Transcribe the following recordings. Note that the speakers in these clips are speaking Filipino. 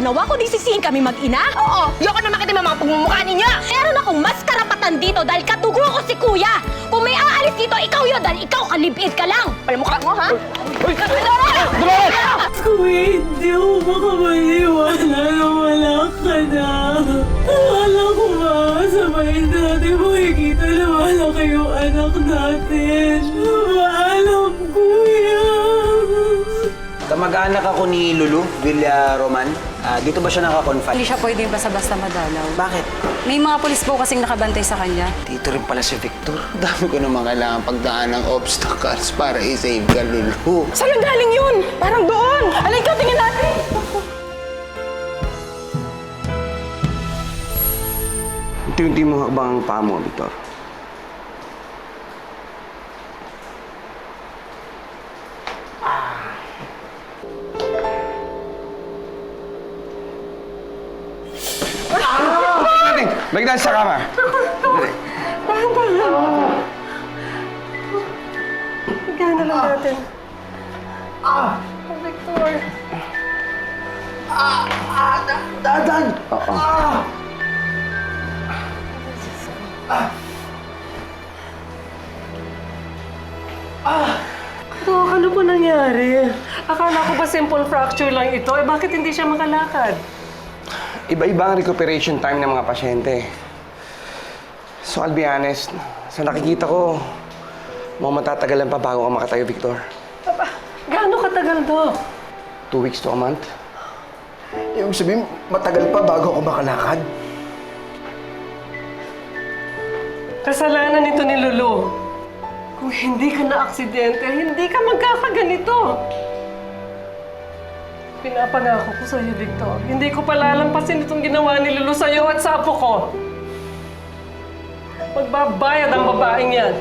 ginawa kundi sisihin kami mag-ina? Oo, yoko na makita yung mga pagmumukha ninyo! Meron akong mas karapatan dito dahil katugo ko si Kuya! Kung may aalis dito, ikaw yun dahil ikaw kalibid ka lang! Palamukha mo, ha? Kuya, hindi ako makamaniwala na wala ka na. Akala ko ba, sabay natin makikita na wala kayong anak natin. Maalam, Kuya. Kamag-anak ako ni Lulu Villaroman. Dito ba siya nakakonfine? Hindi siya pwedeng basta-basta madalaw. Bakit? May mga pulis po kasing nakabantay sa kanya. Dito rin pala si Victor. Dami ko naman kailangan pagdaan ng obstacles para i-save ka, Lulu. Saan galing yun? Parang doon! Halika, tingnan natin! Unti-unti mo hakbang ang paa mo, Victor. Balik tayo sa kama. Gana lang natin. Victor. Dadan! Oo. Dok, ano po nangyari? Akala ko ba simple fracture lang ito? Eh, bakit hindi siya makalakad? Iba-iba ang recuperation time ng mga pasyente. So, I'll be honest, sa nakikita ko, matatagalan pa bago ka makatayo, Victor. Gaano katagal, Dok? 2 weeks to a month. Ibig sabihin, matagal pa bago ako makalakad. Kasalanan ito ni Lulu. Kung hindi ka na-aksidente, hindi ka magkakaganito. Pinapangako ko sa'yo, Victor. Hindi ko palalampasin itong ginawa ni Lulu sa'yo at sa apo ko. Magbabayad ang babaeng yan.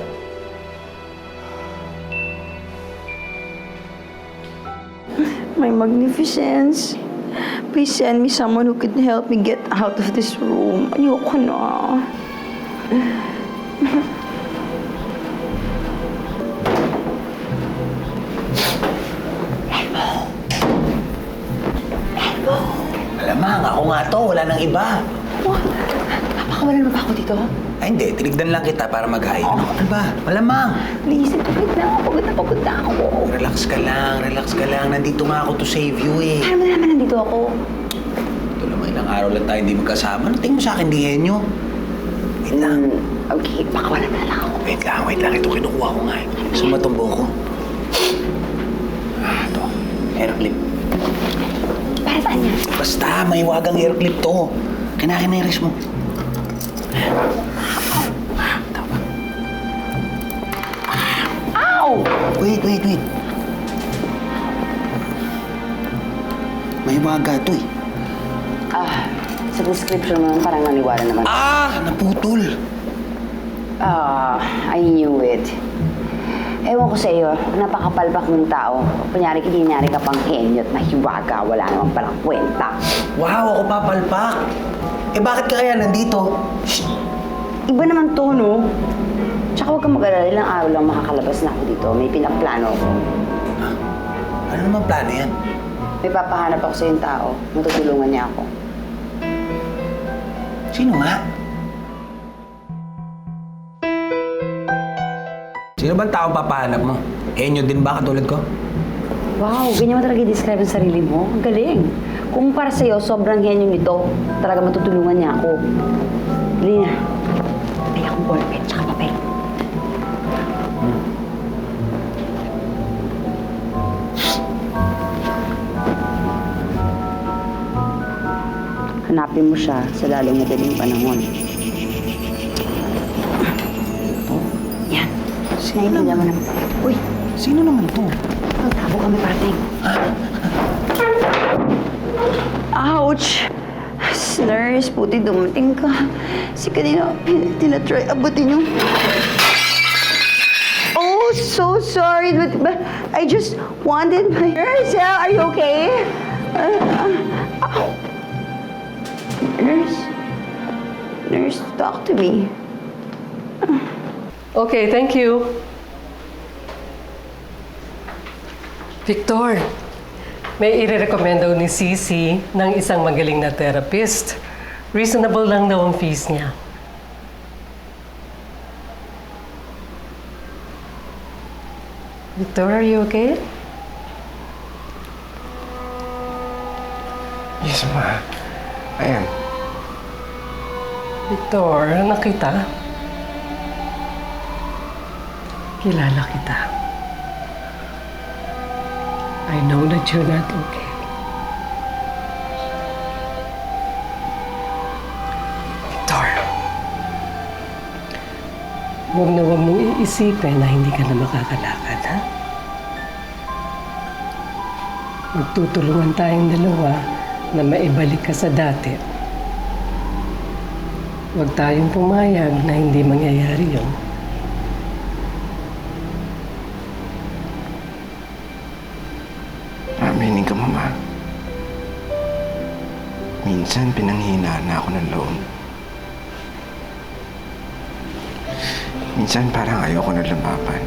My Magnificence, please send me someone who could help me get out of this room. Ayoko na. Alamang, ako nga to. Wala nang iba. Napakawalan mo ba ako dito? Ay, hindi. Tinignan lang kita para mag-hi. Ano ba? Malamang. Please, wait na. Pagod na ako. Relax ka lang. Relax ka lang. Nandito nga ako to save you eh. Paano mo naman nandito ako? Ito naman, ilang araw lang tayo hindi magkasama. Ano tingin mo sa akin, di henyo? Wait lang. Okay, pakawalan na lang ako. Wait lang. Ito kinukuha ko nga eh. Gusto mo matumbo ko? Ito. Hair clip. Para saan yan? Basta, may wagang hair clip to. Kinakiniris mo. Tama. Ow! Wait. May waga to eh. Sa description mo parang naniwala naman. Naputol. I knew it. Ewan ko sa iyo, napakapalpak ng tao. Kunyari, kinyari ka pang henyo at mahiwaga, wala namang palang kwenta. Wow, ako papalpak. Eh bakit ka kaya nandito? Shh. Iba naman to, no? Tsaka huwag kang mag-alala, ilang araw lang makakalabas na ako dito. May pinaplano ako. Ano naman plano yan? May papahanap ako sa yung tao. Matutulungan niya ako. Sino nga? Sino bang taong papahanap mo? Henyo din ba katulad ko? Wow, ganyan mo talaga i-describe ang sarili mo. Ang galing. Kung para sa'yo, sobrang henyo nito. Talaga matutulungan niya ako. Lina, may akong ballpen tsaka papel. Hanapin mo siya sa lalong madaling panahon. Yan. Sino naman naman? Uy, Sino naman to? magtabo kami parating. Ouch! Nurse, puti dumating ka. Si kanina, tinatry abutin yung... Oh, so sorry. But I just wanted my... Nurse, are you okay? Nurse, talk to me. Okay, thank you. Victor, May irerekomenda ni Sisi ng isang magaling na therapist. Reasonable lang daw ang fees niya. Victor, are you okay? Yes, ma. Ayan. Victor, anak kita. Kilala kita. I know that you're not okay. Victor. Huwag mong iisipin na hindi ka na makakalakad, ha? Magtutulungan tayong dalawa na maibalik ka sa dati. Huwag tayong pumayag na hindi mangyayari yun. Aminin ka, Mama. Minsan pinanghihinaan na ako ng loob. Minsan parang ayoko na lumaban.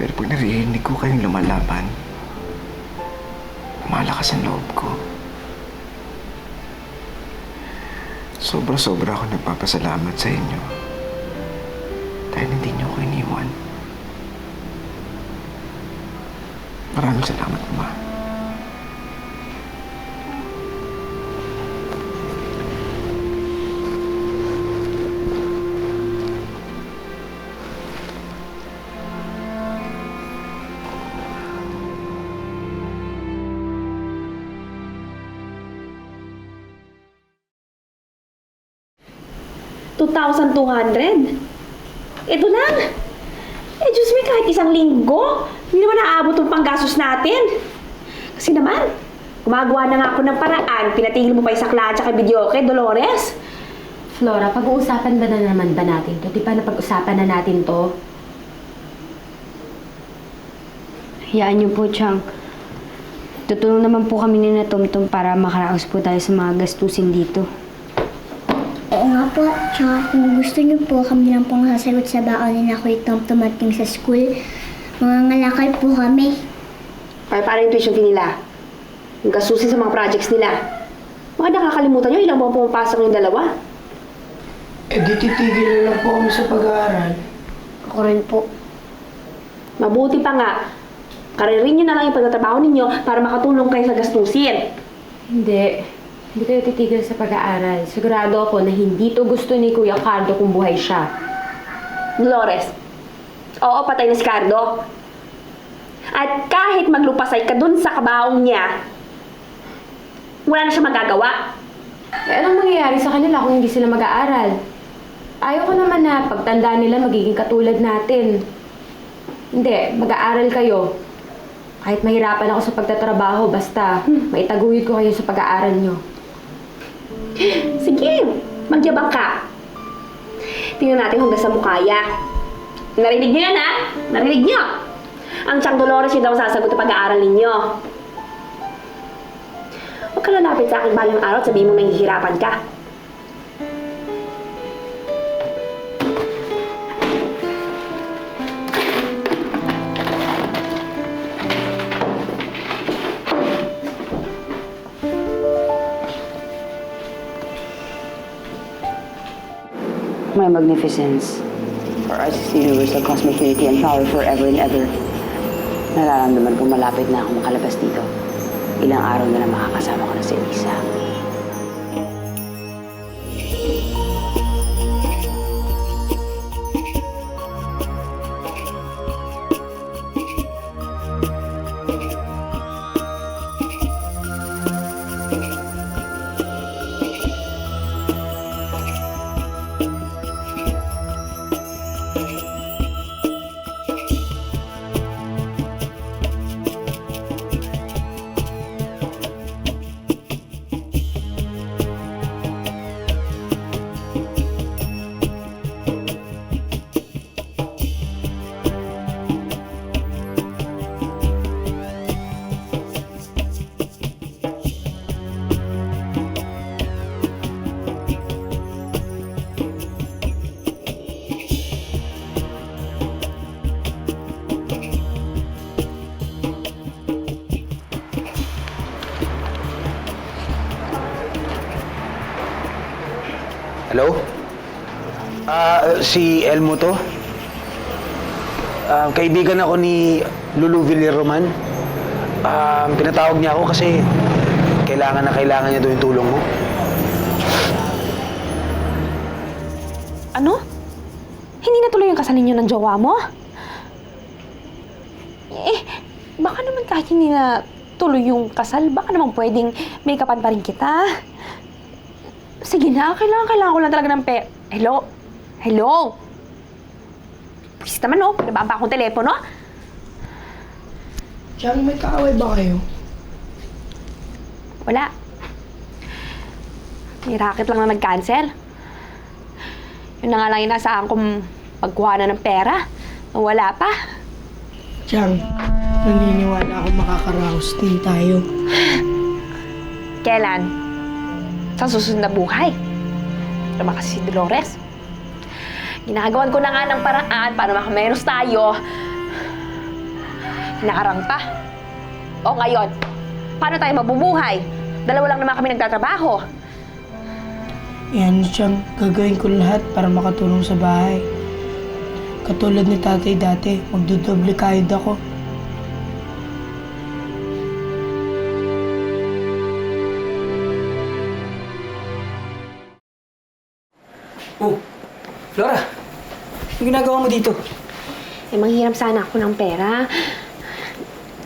Pero pag naririnig ko kayong lumalaban, malakas ang loob ko. Sobra-sobra ako nagpapasalamat sa inyo. Dahil hindi niyo ako iniwan. Maraming salamat, Ma. $2,200? Ito lang. Diyos me, kahit isang linggo, hindi naman naaabot ang panggastos natin. Kasi naman, gumagawa na nga ako ng paraan, pinatigil mo pa yung saklaan tsaka videoke, Dolores. Flora, pag-uusapan ba na naman ba natin to? Di ba napag-usapan na natin to? Hayaan niyo po, Chang. Tutulong naman po kami ni na Tumtum para makaraos po tayo sa mga gastusin dito. Oo nga po, tsaka kung gusto niyo po, kami lang pong sasagot sa baon ni na Kuya Tumtum at sa school. Mga ngalakal po kami. Kaya paano yung tuition fee nila? Yung gastusin sa mga projects nila. Mga nakakalimutan nyo, ilang buwan pumapasok yung dalawa. di titigil na lang po kami sa pag-aaral. Ako rin po. Mabuti pa nga, karirin nyo na lang yung pagtatrabaho ninyo para makatulong kayo sa gastusin. Hindi. Hindi kayo titigil sa pag-aaral. Sigurado ako na hindi to gusto ni Kuya Cardo kung buhay siya. Dolores, oo, patay na si Cardo. At kahit maglupasay ka dun sa kabaong niya, wala na siya magagawa. Eh, anong mangyayari sa kanila kung hindi sila mag-aaral? Ayaw ko naman na pagtanda nila magiging katulad natin. Hindi, mag-aaral kayo. Kahit mahirapan ako sa pagtatrabaho, basta maitaguyod ko kayo sa pag-aaral nyo. Sige, magyabang ka. Tingnan natin hanggang sa mukaya. Narinig niyo yan, ha? Narinig niyo? Ang Chang Dolores yun daw sasagot sa pag-aaral ninyo. Huwag ka lalapit sa akin balang araw at sabihin mo nahihirapan ka. My magnificence, for us is the universal cosmic unity and power forever and ever. Nararamdaman ko malapit na ako makalabas dito. Ilang araw na lang makakasama ko na si Elisa. Hello? Si Elmo to? Kaibigan ako ni Lulu Villaroman. Pinatawag niya ako kasi kailangan niya doon yung tulong mo. Ano? Hindi natuloy yung kasal ninyo ng jowa mo? Baka naman kahit hindi na tuloy yung kasal, baka naman pwedeng make-upan pa rin kita. Sige na, kailangan ko lang talaga ng Hello? Hello? Please naman, oh. Nababa akong telepono. Chang, may kaaway ba kayo? Wala. May racket lang na nag-cancel. Yun na nga lang inaasahan kong pagkuha na ng pera. Wala pa. Chang, naniniwala ako makakaraos din tayo. Kailan? Sa susunod na buhay. Tama kasi si Dolores. Ginagawan ko na nga ng paraan para makameros tayo. Nakarang pa. O ngayon, paano tayo mabubuhay? Dalawa lang naman kami nagtatrabaho. Yan, Chang, gagawin ko lahat para makatulong sa bahay. Katulad ni tatay dati, magdodoble kahit ako. Oh, Flora! Anong ginagawa mo dito? Manghiram sana ako ng pera.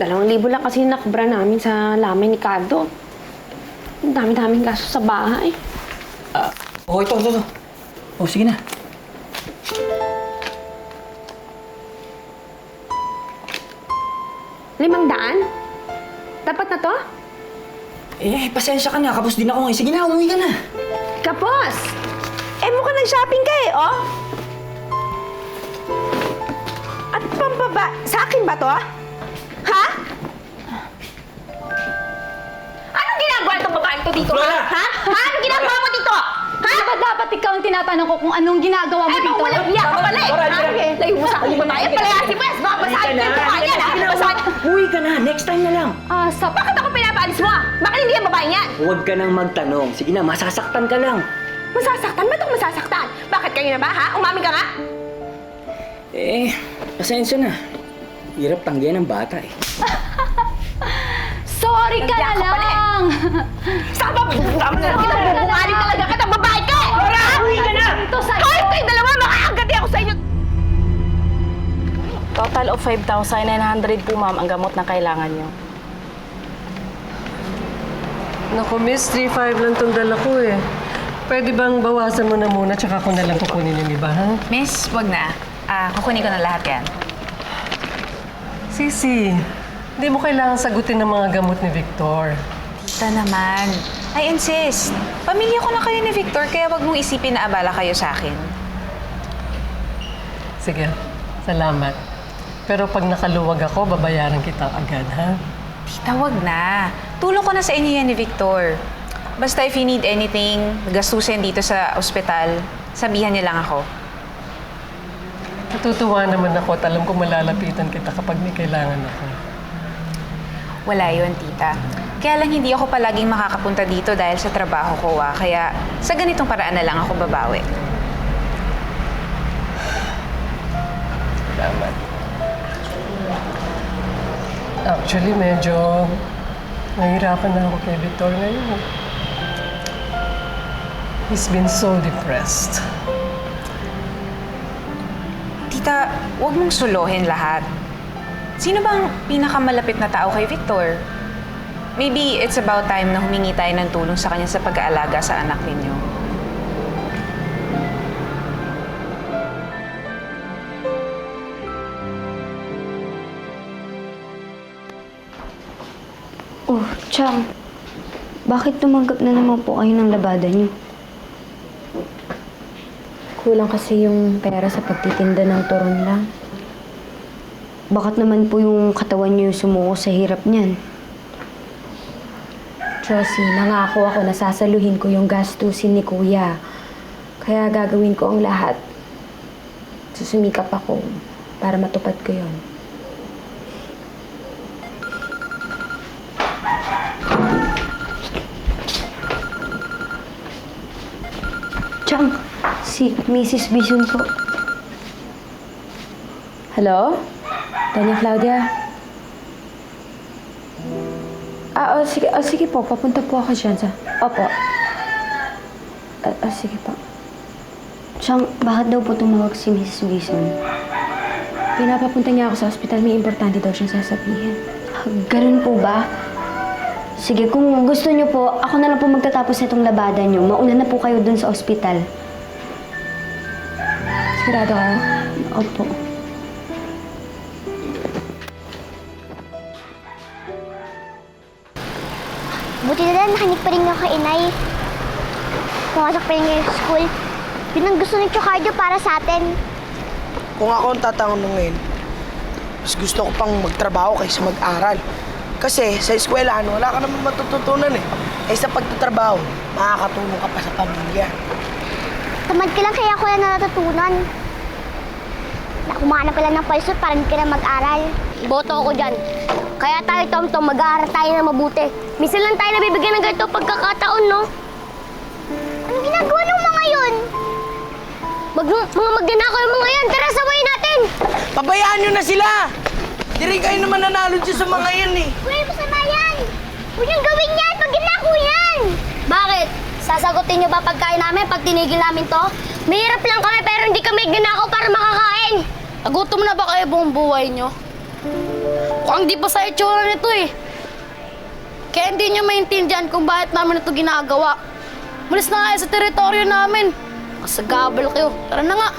2,000 lang kasi nakubra namin sa lamay ni Cardo. Ang dami-daming gasto sa bahay. Ito. Oh, sige na. $500? Dapat na to? Pasensya ka na. Kapos din ako ngayon. Sige na, umuwi ka na. Kapos! Mukhang nag-shopping ka oh. At pambaba, sa akin ba to? Ha? Anong ginagawa itong babaeng to dito? Flora! Ha? Anong ginagawa mo dito? Ha? Di ba dapat ikaw ang tinatanong ko kung anong ginagawa mo dito? Walang hiya ka pala Layo mo sa akin yung babae. Palayasin mo. Baka basahin ko yung mukha niya. Basahin. Uwi ka na. Next time na lang. Bakit ako pinapaalis mo? Bakit hindi yung babae yan? Huwag ka nang magtanong. Sige na, masasaktan ka lang. Masasaktan? Ba't ako masasaktan? Bakit kayo na ba, ha? Umamin ka nga? Pasensya na. Hirap tanggihan ng bata Sorry ka na lang! Saka ba? Bungaling talaga ka ng babae ka! Uwi ka na! Ito sa'yo! Kahit kayong dalawa, makakagati ako sa inyo! Total of 5,900 po, ma'am, ang gamot na kailangan nyo. Naku, miss, 3,500 lang itong dala ko eh. Pwede bang bawasan mo na muna tsaka ko na lang kukunin yung iba, ha? Miss, wag na. Kukunin ko na lahat yan. Sisi, hindi mo kailangan sagutin ng mga gamot ni Victor. Tita naman. I insist. Pamilya ko na kayo ni Victor, kaya wag mong isipin na abala kayo sa akin. Sige, salamat. Pero pag nakaluwag ako, babayaran kita agad, ha? Tita, wag na. Tulong ko na sa inyo yan ni Victor. Basta if you need anything, gastusin dito sa ospital, sabihan niyo lang ako. Natutuwa naman ako at alam ko malalapitan kita kapag may kailangan ako. Wala yun, tita. Kaya lang hindi ako palaging makakapunta dito dahil sa trabaho ko, Kaya sa ganitong paraan na lang ako babawi. Salamat. Actually, medyo nahihirapan na ako kay Victor ngayon. He's been so depressed. Tita, huwag mong suluhin lahat. Sino bang pinakamalapit na tao kay Victor? Maybe it's about time na humingi tayo ng tulong sa kanya sa pag-aalaga sa anak ninyo. Oh, Chang. Bakit tumanggap na naman po kayo ng labada niyo? Kulang kasi yung pera sa pagtitinda ng turon lang. Bakit naman po yung katawan niyo sumuko sa hirap niyan? Josie, nangako ako na sasaluhin ko yung gastusin ni Kuya. Kaya gagawin ko ang lahat. Susumikap ako para matupad ko yon. Chang, si Mrs. Bison po. Hello? Tanya Claudia? Sige po. Papunta po ako dyan sa... Opo. Sige po. Chang, bakit daw po tumawag si Mrs. Bison? Pinapapunta niya ako sa ospital. May importante daw siyang sasabihin. Ganun po ba? Sige, kung gusto niyo po, ako na lang po magtatapos nitong labada niyo. Mauna na po kayo dun sa ospital. Sigurado ka? Opo. Buti na lang nakinig pa rin ako kay inay. Pumasok pa rin ngayon sa school. Yun ang gusto ni Chocardio para sa atin. Kung ako ang tatanungin, mas gusto ko pang magtrabaho kaysa mag-aral. Kasi sa eskwelahan, wala ka naman matututunan eh. Eh sa pagtatrabaho, makakatulong ka pa sa pamilya. Tamad ka lang kaya ko yan natutunan. Nakumahanap ka lang ng palsot para hindi ka na mag-aral. Boto ako dyan. Kaya tayo, Tom, mag-aaral tayo na mabuti. Minsan lang tayo nabibigyan ng ganito pagkakataon, no? Anong ginagawa ng mga yun? Mga magnanakaw yung mga yan. Tara, sawayin natin! Pabayaan nyo na sila! Di rin kayo naman nanalo dyan sa mga yan eh. Kuya, masama yan! Huwag niyong gawin yan! Pag ginako yan! Bakit? Sasagutin niyo ba pagkain namin pag tinigil namin to? Mahirap lang kami pero hindi kami ginako para makakain! Nagutom na ba kayo buong buhay nyo? Mukhang di pa sa itsura nito eh. Kaya hindi nyo maintindihan kung bakit namin ito ginagawa. Malis na kayo sa teritoryo namin. Masagabal kayo. Tara na nga.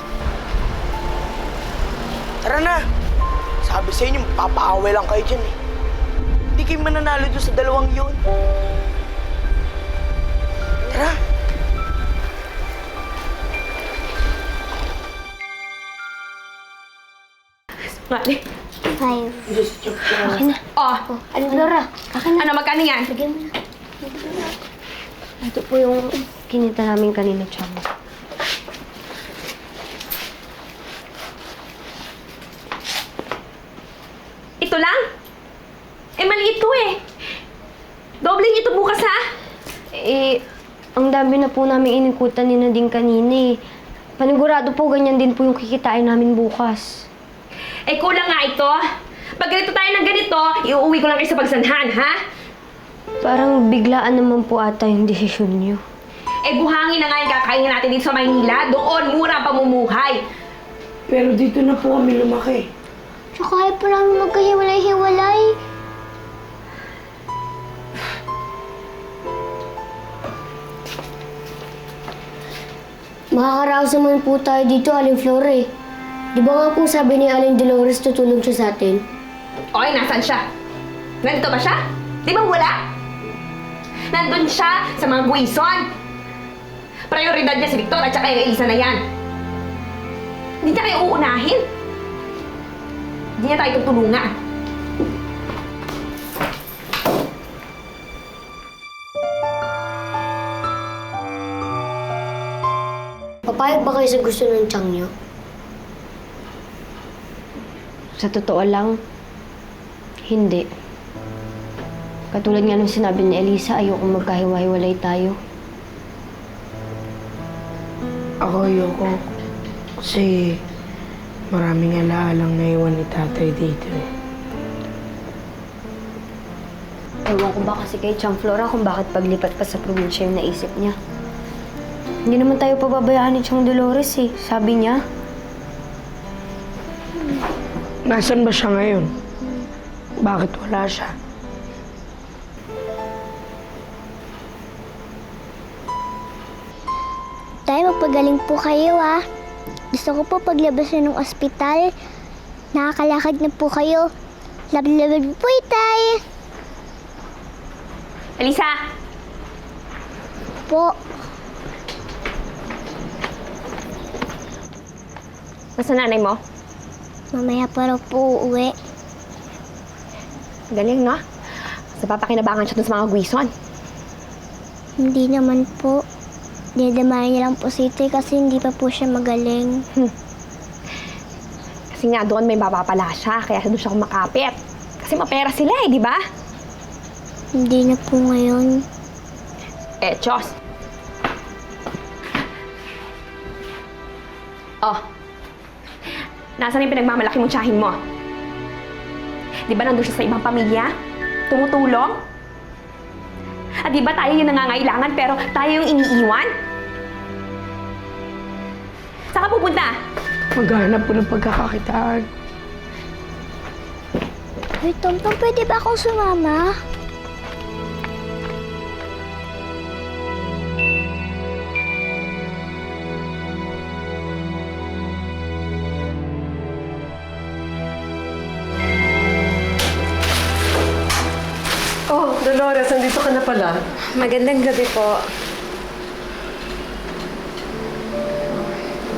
Tara na! Sabi sa inyo, papaaway lang kayo dyan eh. Hindi kayo mananalo doon sa dalawang yun. Tara! Mali. 5. Okay na. Oh, Ano, Flora? ano, magkano yan? Bigyan mo na. Ito po yung kinita namin kanina, Chang. Ito lang? Maliit to eh. Doble niyo ito bukas, ha? Ang dami na po namin inikutan ni Nadine kanina eh. Panigurado po, ganyan din po yung kikitain namin bukas. Kulang nga ito. Pag ganito tayo ng ganito, iuuwi ko lang kayo sa pagsanhan, ha? Parang biglaan naman po ata yung desisyon niyo. Buhangin na nga yung kakainin natin dito sa Maynila. Doon, mura ang pamumuhay. Pero dito na po kami lumaki. Tsaka ayaw pa namin magkahiwalay-hiwalay. Makakaraos naman po tayo dito, Aling Flora eh. Di ba nga kung sabi ni Aling Dolores tutulong siya sa atin? Okay, nasan siya? Nandito ba siya? Di ba wala? Nandun siya sa mga guwison. Prioridad niya si Victor at saka yung Elisa na yan. Hindi niya kayo uunahin. Hindi niya tayo tutulungan. Papayag ba kayo sa gusto ng tiyang niyo? Sa totoo lang, hindi. Katulad nga nung sinabi ni Elisa, ayoko magkahiwa-hiwalay tayo. Ako ayoko. Kasi maraming alaalang naiwan ni tatay dito eh. Ewan ko ba kasi kay Chang Flora kung bakit paglipat pa sa probinsya yung naisip niya. Hindi naman tayo pababayaan ni Chang Dolores eh, sabi niya. Nasaan ba siya ngayon? Bakit wala siya? Tay, magpagaling po kayo ah. Gusto ko po paglabas na ng ospital. Nakakalakad na po kayo. Love po, Tay. Elisa! Po. Nasa nanay mo? Mamaya pa raw po uuwi. Galing, no? Sa papakinabangan siya dun sa mga gwison. Hindi naman po. Dinadamayan niya lang po si Tay kasi hindi pa po siya magaling. Kasi nga doon may mapapala siya, kaya doon siya kumakapit. Kasi mapera sila eh, di ba? Hindi na po ngayon. Chos. Oh, nasaan yung pinagmamalaki mong tiyahin mo? Di ba nandun siya sa ibang pamilya? Tumutulong? At di ba tayo yung nangangailangan pero tayo yung iniiwan? Saan ka pupunta? Maghanap po ng pagkakakitaan. Hoy, Tomtom, pwede ba akong sumama? Oh, Dolores, nandito ka na pala. Magandang gabi po.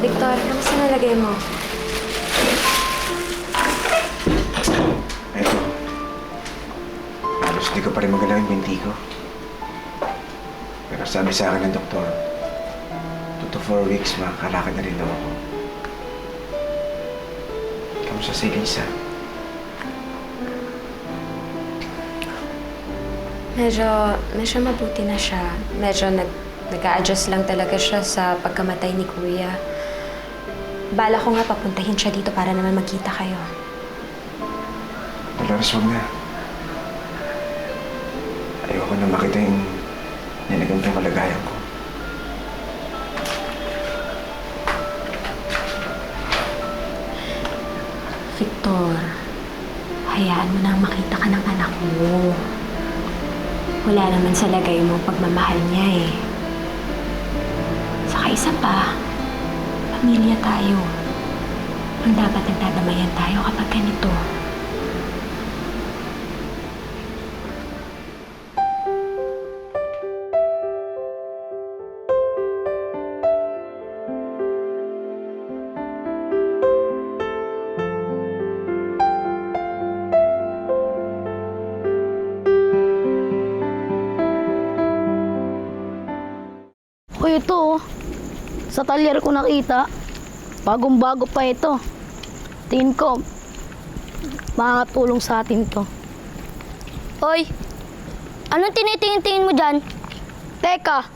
Victor, kamusta nalagay mo? Eto. Halos di ko pa rin magalaw yung binti ko. Pero sabi sa akin ng doktor, 2 to 4 weeks makakalakad na rin daw ako. Kamusta si Lisa? Medyo mabuti na siya. Medyo nag-a-adjust lang talaga siya sa pagkamatay ni Kuya. Bala ko nga papuntahin siya dito para naman magkita kayo. Dolores, wag na. Ayoko na makita yung nilagantong kalagayan ko. Victor, hayaan mo nang makita ka ng anak mo. Wala naman sa lagay mo pagmamahal niya eh. Saka isa pa, pamilya tayo. Ang dapat nagdadamayan tayo kapag ganito. Hoy, ito oh. Sa talyer ko nakita. Bagong-bago pa ito. Tingin ko, makakatulong sa atin to. Hoy, anong tinitingin-tingin mo dyan? Teka,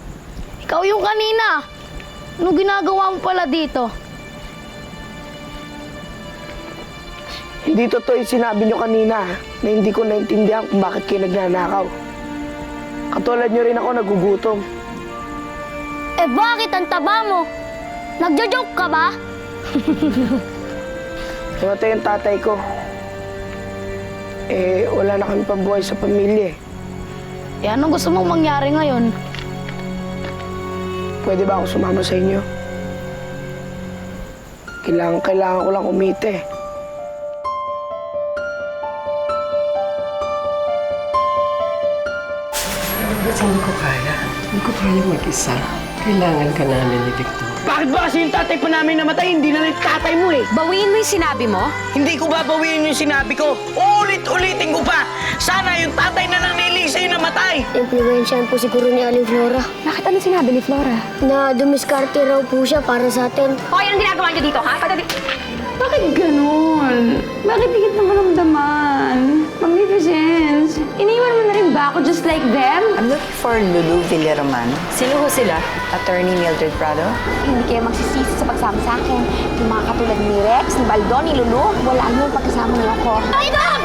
ikaw yung kanina. Anong ginagawa mo pala dito? Hindi totoo yung sinabi nyo kanina na hindi ko naintindihan kung bakit kayo nagnanakaw. Katulad nyo rin ako nagugutom. Eh bakit ang taba mo? Nagjo-joke ka ba? Namatay yung tatay ko. Eh, wala na kami pambuhay sa pamilya eh. Eh anong gusto mong mangyari ngayon? Pwede ba ako sumama sa inyo? Kailangan ko lang kumita eh. Kasi hindi ko kaya. Hindi ko kaya mag-isa. Kailangan ka namin ni Victor. Bakit ba kasi yung tatay pa namin namatay? Hindi na rin tatay mo eh. Bawiin mo yung sinabi mo? Hindi ko babawiin yung sinabi ko. Uulit-ulitin ko pa. Sana yung tatay na lang ni Elisa yung namatay. Impluwensyahan po siguro ni Aling Flora. Bakit ano sinabi ni Flora? Na dumiskarte raw po siya para sa atin. Hoy, anong ginagawa niyo dito, ha? Bakit ganun? Bakit higit na maramdaman? Magnificence, iniwan mo na rin ba ako just like them? I'm looking for Lulu Villaroman. Sino ho sila? Attorney Mildred Prado? Hindi kayo magsisisi sa pagsama sa akin. Yung mga katulad ni Rex, ni Baldo, ni Lulu, wala yung pagkasama niyo ako. Ay, Dom!